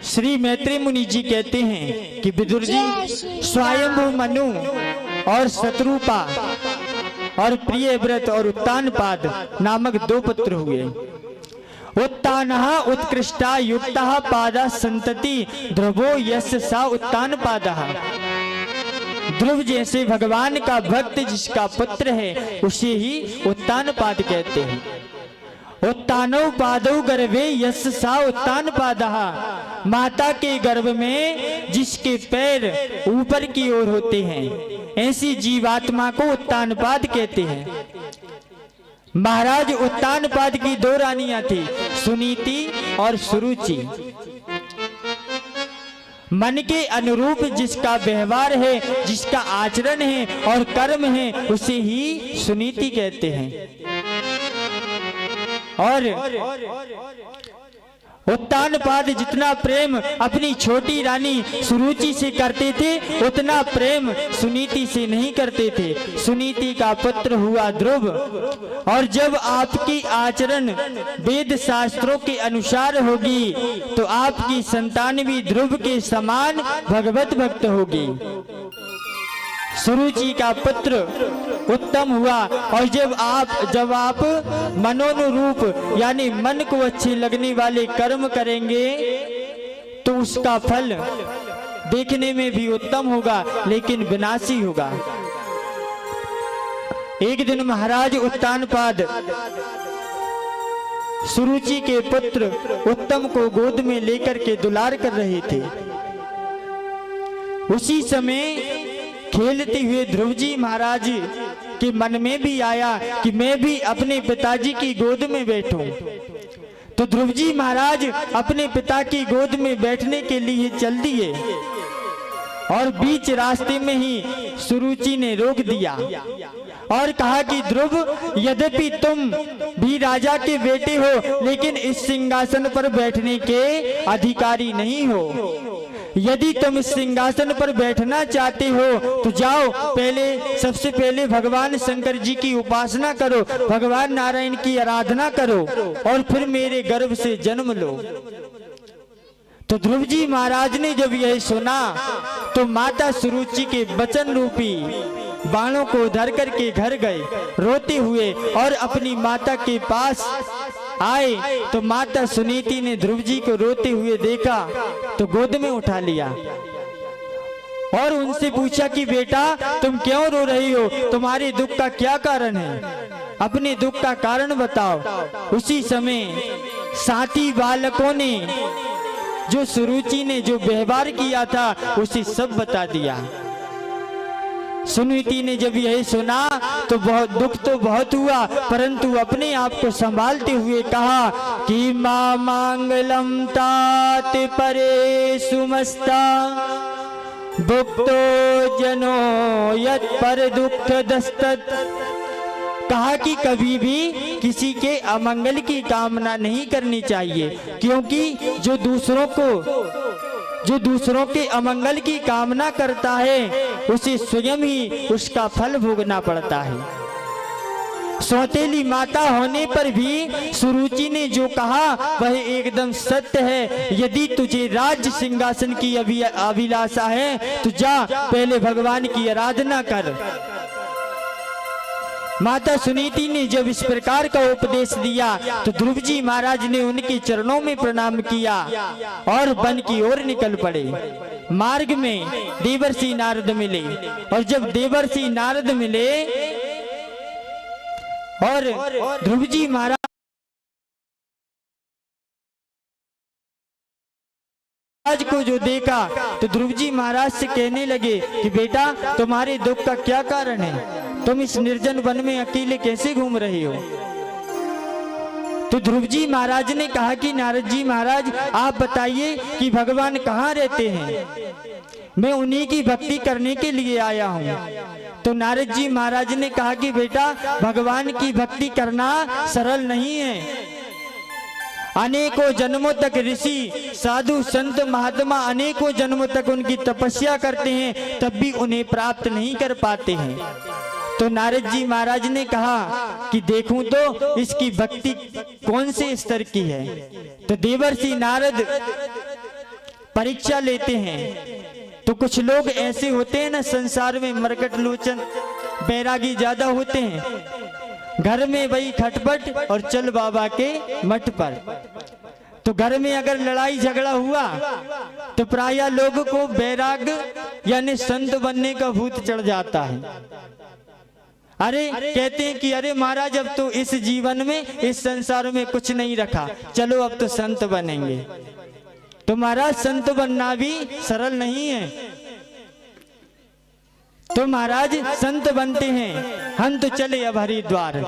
श्री मैत्री मुनि जी कहते हैं कि विदुर जी स्वयंभू मनु और शत्रुपा और प्रियव्रत और उत्तानपाद नामक 2 पुत्र हुए। उत्तानः उत्कृष्टा युक्तः पादा संतति ध्रुवो यस्य सा उत्तानपादः। ध्रुव जैसे भगवान का भक्त जिसका पुत्र है उसे ही उत्तानपाद कहते हैं। उत्तानौ पादौ गर्भे यस्य सा उत्तानपादः। माता के गर्भ में जिसके पैर ऊपर की ओर होते हैं ऐसी जीवात्मा को उत्तानपाद कहते हैं। महाराज उत्तानपाद की 2 रानियां थी, सुनीति और सुरुचि। मन के अनुरूप जिसका व्यवहार है, जिसका आचरण है और कर्म है उसे ही सुनीति कहते हैं। और उत्तानपाद जितना प्रेम अपनी छोटी रानी सुरुचि से करते थे उतना प्रेम सुनीति से नहीं करते थे। सुनीति का पुत्र हुआ ध्रुव। और जब आपकी आचरण वेद शास्त्रों के अनुसार होगी तो आपकी संतान भी ध्रुव के समान भगवत भक्त होगी। सुरुचि का पुत्र उत्तम हुआ। और जब आप मनोनुरूप यानी मन को अच्छे लगने वाले कर्म करेंगे तो उसका फल देखने में भी उत्तम होगा लेकिन विनाशी होगा। एक दिन महाराज उत्तानपाद सुरुचि के पुत्र उत्तम को गोद में लेकर के दुलार कर रहे थे। उसी समय खेलते हुए ध्रुव जी महाराज के मन में भी आया कि मैं भी अपने पिताजी की गोद में बैठूं। तो ध्रुव जी महाराज अपने पिता की गोद में बैठने के लिए चल दिए और बीच रास्ते में ही सुरुचि ने रोक दिया और कहा कि ध्रुव, यद्यपि तुम भी राजा के बेटे हो लेकिन इस सिंहासन पर बैठने के अधिकारी नहीं हो। यदि तुम इस सिंहासन पर बैठना चाहते हो तो जाओ, सबसे पहले भगवान शंकर जी की उपासना करो, भगवान नारायण की आराधना करो और फिर मेरे गर्भ से जन्म लो। तो ध्रुव जी महाराज ने जब यह सुना तो माता सुरुचि के वचन रूपी बाणों को धर करके घर गए रोते हुए और अपनी माता के पास आए। तो माता सुनीति ने ध्रुव जी को रोते हुए देखा तो गोद में उठा लिया और उनसे पूछा कि बेटा तुम क्यों रो रही हो, तुम्हारे दुख का क्या कारण है, अपने दुख का कारण बताओ। उसी समय साथी बालकों ने जो सुरुचि ने जो व्यवहार किया था उसे सब बता दिया। सुनीति ने जब यही सुना तो दुख तो बहुत हुआ परंतु अपने आप को संभालते हुए कहा कि मां मांगलम तात परे सुमस्ता भुक्तो जनो यत पर दुख दस्तत। कहा कि कभी भी किसी के अमंगल की कामना नहीं करनी चाहिए, क्योंकि जो दूसरों के अमंगल की कामना करता है उसे स्वयं ही उसका फल भोगना पड़ता है। सौतेली माता होने पर भी सुरुचि ने जो कहा वह एकदम सत्य है। यदि तुझे राज्य सिंहासन की अभिलाषा है तो जा पहले भगवान की आराधना कर। माता सुनीति ने जब इस प्रकार का उपदेश दिया तो ध्रुव जी महाराज ने उनके चरणों में प्रणाम किया और वन की ओर निकल पड़े। मार्ग में देवर्षि नारद मिले और जब देवर्षि नारद मिले और ध्रुव जी महाराज को जो देखा तो ध्रुव जी महाराज से कहने लगे कि बेटा तुम्हारे दुख का क्या कारण है, तुम इस निर्जन वन में अकेले कैसे घूम रहे हो। तो ध्रुव जी महाराज ने कहा कि नारद जी महाराज आप बताइए कि भगवान कहाँ रहते हैं, मैं उन्हीं की भक्ति करने के लिए आया हूँ। तो नारद जी महाराज ने कहा कि बेटा भगवान की भक्ति करना सरल नहीं है। अनेकों जन्मों तक ऋषि साधु संत महात्मा अनेकों जन्मों तक उनकी तपस्या करते हैं तब भी उन्हें प्राप्त नहीं कर पाते हैं। तो नारद जी महाराज ने कहा कि देखूं तो इसकी भक्ति कौन से स्तर की है। तो देवर्षि नारद परीक्षा लेते हैं तो कुछ लोग ऐसे होते हैं ना संसार में, मरकट लोचन बैरागी ज्यादा होते हैं। घर में वही खटपट और चल बाबा के मठ पर। तो घर में अगर लड़ाई झगड़ा हुआ तो प्रायः लोगों को बैराग यानी संत बनने का भूत चढ़ जाता है। अरे कहते हैं कि अरे महाराज अब तो इस जीवन में इस संसार में कुछ नहीं रखा, चलो अब तो संत बनेंगे। तो महाराज संत बनना भी सरल नहीं है। तो महाराज संत बनते हैं, हम तो चले अब हरिद्वार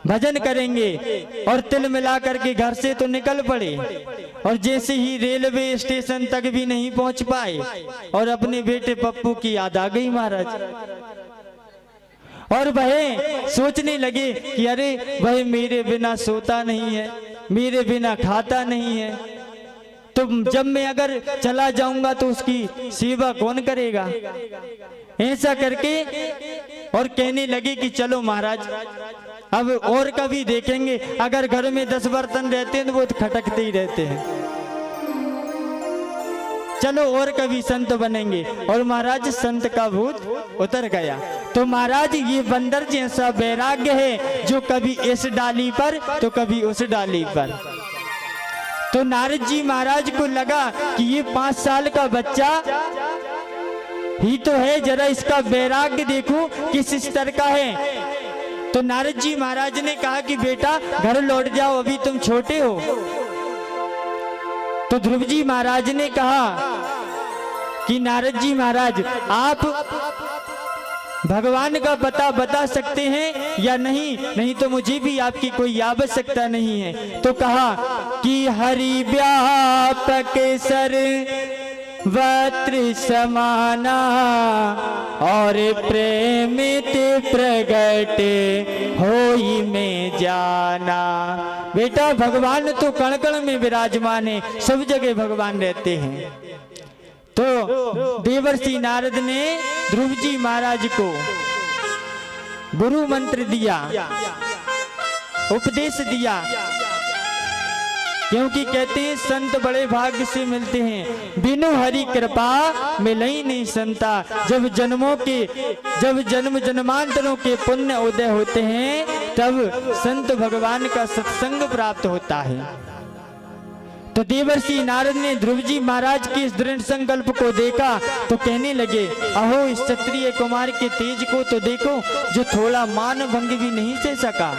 भजन करेंगे और तिल मिला करके घर से तो निकल पड़े और जैसे ही रेलवे स्टेशन तक भी नहीं पहुंच पाए और अपने बेटे पप्पू की याद आ गई महाराज। और वह सोचने लगे कि अरे वह मेरे बिना सोता नहीं है, मेरे बिना खाता नहीं है, तो जब मैं अगर चला जाऊंगा तो उसकी सेवा कौन करेगा। ऐसा करके और कहने लगे कि चलो महाराज अब और कभी देखेंगे, अगर घर में 10 बर्तन रहते हैं तो वो तो खटकते ही रहते हैं, चलो और कभी संत बनेंगे। और महाराज संत का भूत उतर गया। तो महाराज ये बंदर जैसा वैराग्य है जो कभी इस डाली पर तो कभी उस डाली पर। तो नारद जी महाराज को लगा कि ये 5 साल का बच्चा ही तो है, जरा इसका वैराग्य देखो किस स्तर का है। तो नारद जी महाराज ने कहा कि बेटा घर लौट जाओ, अभी तुम छोटे हो। तो ध्रुव जी महाराज ने कहा कि नारद जी महाराज आप भगवान का पता बता सकते हैं या नहीं, नहीं तो मुझे भी आपकी कोई आवश्यकता नहीं है। तो कहा कि हरि व्यापक सर वत्र समाना और प्रेमित प्रगट होई में जाना। बेटा भगवान तो कण कण में विराजमान है, सब जगह भगवान रहते हैं। तो देवर्षि नारद ने ध्रुव जी महाराज को गुरु मंत्र दिया, उपदेश दिया, क्योंकि कहते हैं संत बड़े भाग्य से मिलते हैं, बिनु हरि कृपा मिलई नहीं संता। जब जन्म जन्मांतरों के पुण्य उदय होते हैं तब संत भगवान का सत्संग प्राप्त होता है। तो देवर्षि नारद ने ध्रुव जी महाराज के इस दृढ़ संकल्प को देखा तो कहने लगे, अहो इस क्षत्रिय कुमार के तेज को तो देखो जो थोड़ा मान भंग भी नहीं सह सका।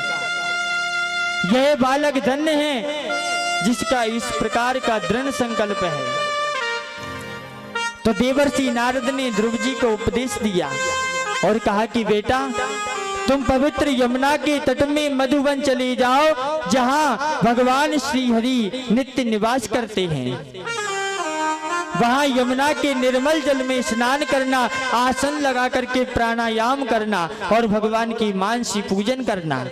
यह बालक धन्य है जिसका इस प्रकार का दृढ़ संकल्प है। तो देवर्षि नारद ने ध्रुव जी को उपदेश दिया और कहा कि बेटा तुम पवित्र यमुना के तट में मधुबन चले जाओ, जहां भगवान श्री हरि नित्य निवास करते हैं। वहां यमुना के निर्मल जल में स्नान करना, आसन लगा करके प्राणायाम करना और भगवान की मानसी पूजन करना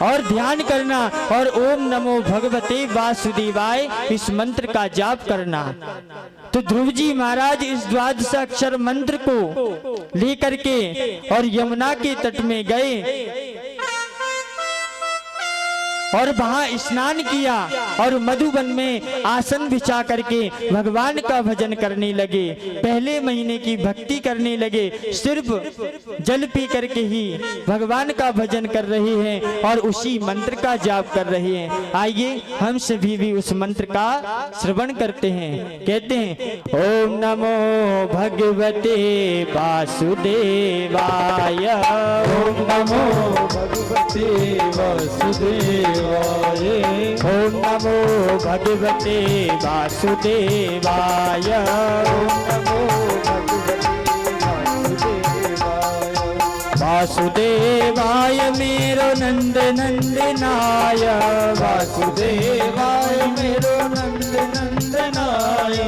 और ध्यान करना और ओम नमो भगवते वासुदेवाय इस मंत्र का जाप करना। तो ध्रुव जी महाराज इस द्वादशाक्षर मंत्र को लेकर के और यमुना के तट में गए और वहां स्नान किया और मधुबन में आसन बिछा करके भगवान का भजन करने लगे। पहले महीने की भक्ति करने लगे, सिर्फ जल पी करके ही भगवान का भजन कर रहे हैं और उसी मंत्र का जाप कर रहे हैं। आइए हम सभी भी उस मंत्र का श्रवण करते हैं। कहते हैं ओम नमो भगवते वासुदेवाय, ओम नमो भगवते वासुदेवाय, ओम नमो भगवते वासुदेवाय, ओम नमो वासुदेवाय मेरो नंद नंदनाय, वासुदेवाय मेरो नंद नंदनाय,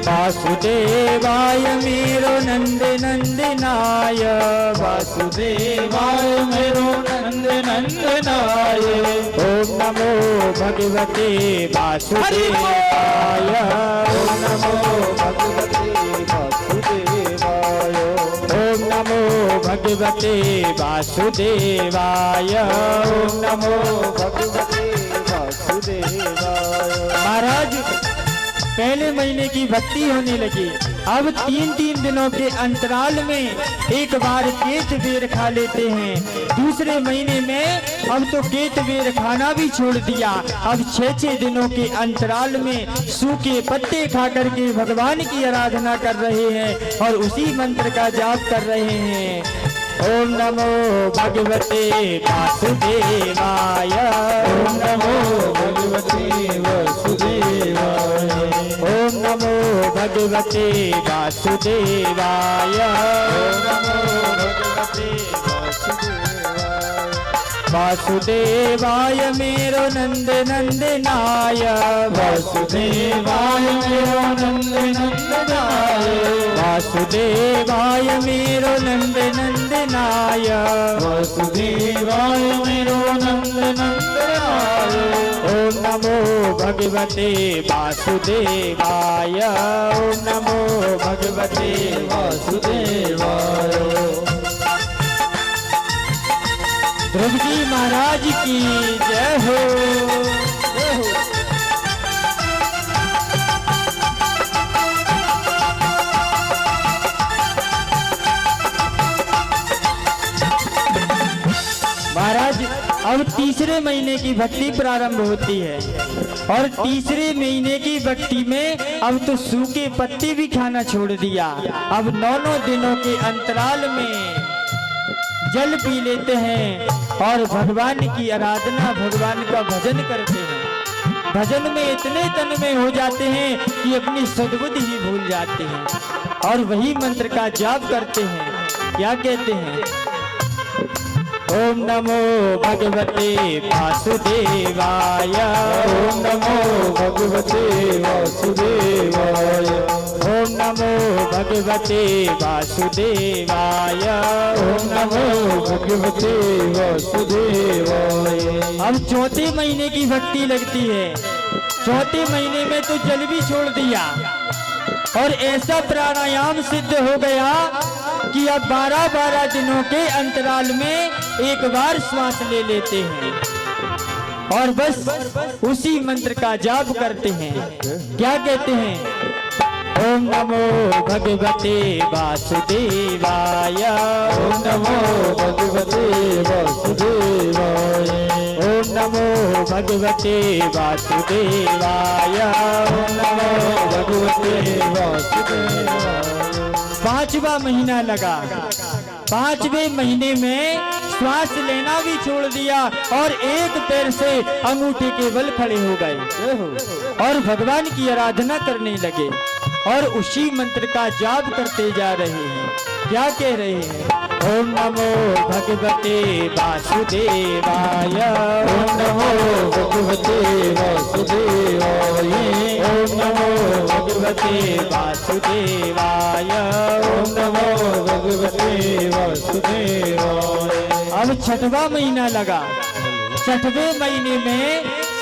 वासुदेवाय मेरो नंद नंदनाय, वासुदेवाय मेरो नंद नंदनाय, ओम नमो भगवते वासुदेवाय, ओम नमो भगवते वासुदेवाय, ओम नमो भगवते वासुदेवाय, ओम नमो भगवते वासुदेवाय। महाराज पहले महीने की भक्ति होने लगी। अब 3-3 दिनों के अंतराल में एक बार केत बेर खा लेते हैं। दूसरे महीने में अब तो केत बेर खाना भी छोड़ दिया। अब 6-6 दिनों के अंतराल में सूखे पत्ते खा करके भगवान की आराधना कर रहे हैं और उसी मंत्र का जाप कर रहे हैं। ओम नमो भगवते वासुदेवाय। ओम नमो भगवते वासुदेवाय। ओम नमो भगवते वासुदेवाय। ओम नमो भगवते वासुदेवाय। वासुदेवाय मेरो नंद नंदनाय। वासुदेवाय मेरो नंद नंदनाय। वासुदेवाय मेरो नंद नंदनाय। वासुदेवाय मेरो नंद नंदनाय। ओम नमो भगवते वासुदेवाय। ओम नमो भगवते वासुदेवाय। ध्रुव जी महाराज की जय हो। जय हो। महाराज अब तीसरे महीने की भक्ति प्रारंभ होती है और तीसरे महीने की भक्ति में अब तो सूखे पत्ते भी खाना छोड़ दिया। अब 9 दिनों के अंतराल में जल पी लेते हैं और भगवान की आराधना, भगवान का भजन करते हैं। भजन में इतने तन में हो जाते हैं कि अपनी सद्बुद्धि ही भूल जाते हैं और वही मंत्र का जाप करते हैं। क्या कहते हैं? ओम नमो भगवते वासुदेवाय। ओम नमो भगवते वासुदेवाय। ओम नमो भगवते वासुदेवाय। ओम नमो भगवते वासुदेवाय। अब चौथे महीने की भक्ति लगती है। चौथे महीने में तो जल भी छोड़ दिया और ऐसा प्राणायाम सिद्ध हो गया कि अब 12-12 दिनों के अंतराल में एक बार श्वास ले लेते हैं और बस उसी मंत्र का जाप करते हैं। क्या कहते हैं? ओम नमो भगवते वासुदेवाय। ओम नमो भगवते वासुदेवाय। ओम नमो भगवते वासुदेवाय। ओम नमो भगवते वासुदेवाय। 5वां महीना लगा। 5वें महीने में श्वास लेना भी छोड़ दिया और एक पैर से अंगूठे के बल खड़े हो गए और भगवान की आराधना करने लगे और उसी मंत्र का जाप करते जा रहे हैं। क्या कह रहे हैं? ओम नमो भगवते वासुदेवाय। ओम नमो भगवते वासुदेवाय। ओम नमो भगवते वासुदेवाय। ओम नमो भगवते वासुदेवाय। अब 6वां महीना लगा। 6वें महीने में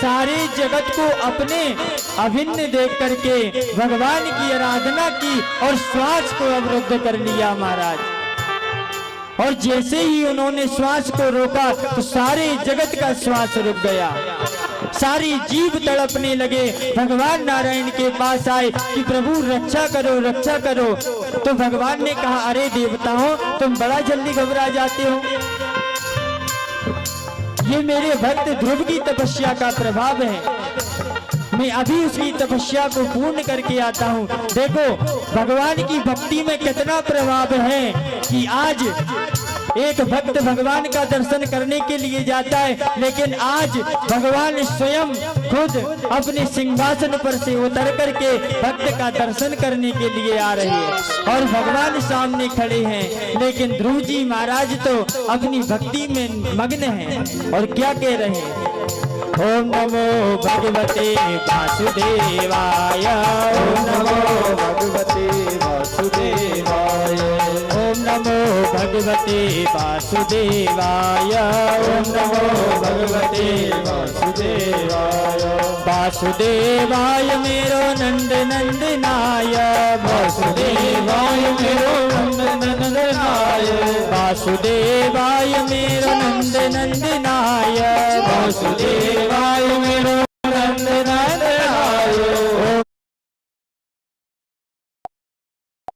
सारे जगत को अपने अभिन्न देख करके भगवान की आराधना की और श्वास को अवरुद्ध कर लिया महाराज। और जैसे ही उन्होंने श्वास को रोका तो सारे जगत का श्वास रुक गया। सारी जीव तड़पने लगे। भगवान नारायण के पास आए कि प्रभु रक्षा करो, रक्षा करो। तो भगवान ने कहा, अरे देवताओं, तुम बड़ा जल्दी घबरा जाते हो। ये मेरे भक्त ध्रुव की तपस्या का प्रभाव है। मैं अभी उसकी तपस्या को पूर्ण करके आता हूँ। देखो भगवान की भक्ति में कितना प्रभाव है कि आज एक भक्त भगवान का दर्शन करने के लिए जाता है, लेकिन आज भगवान स्वयं खुद अपने सिंहासन पर से उतर करके भक्त का दर्शन करने के लिए आ रहे हैं और भगवान सामने खड़े हैं। लेकिन ध्रुव जी महाराज तो अपनी भक्ति में मग्न हैं और क्या कह रहे हैं? ओम नमो भगवते वासुदेवाय। ओम नमो भगवते वासुदेवाय। ओम नमो भगवते वासुदेवाय। ओम नमो भगवते वासुदेवाय। वासुदेवाय मेरो नंद नंदनाय। वासुदेवाय मेरो नंद नंदनाय। वासुदेवाय मेरो नंद नंदनाय। वासुदेवाय मेरो नंद नंदनाय।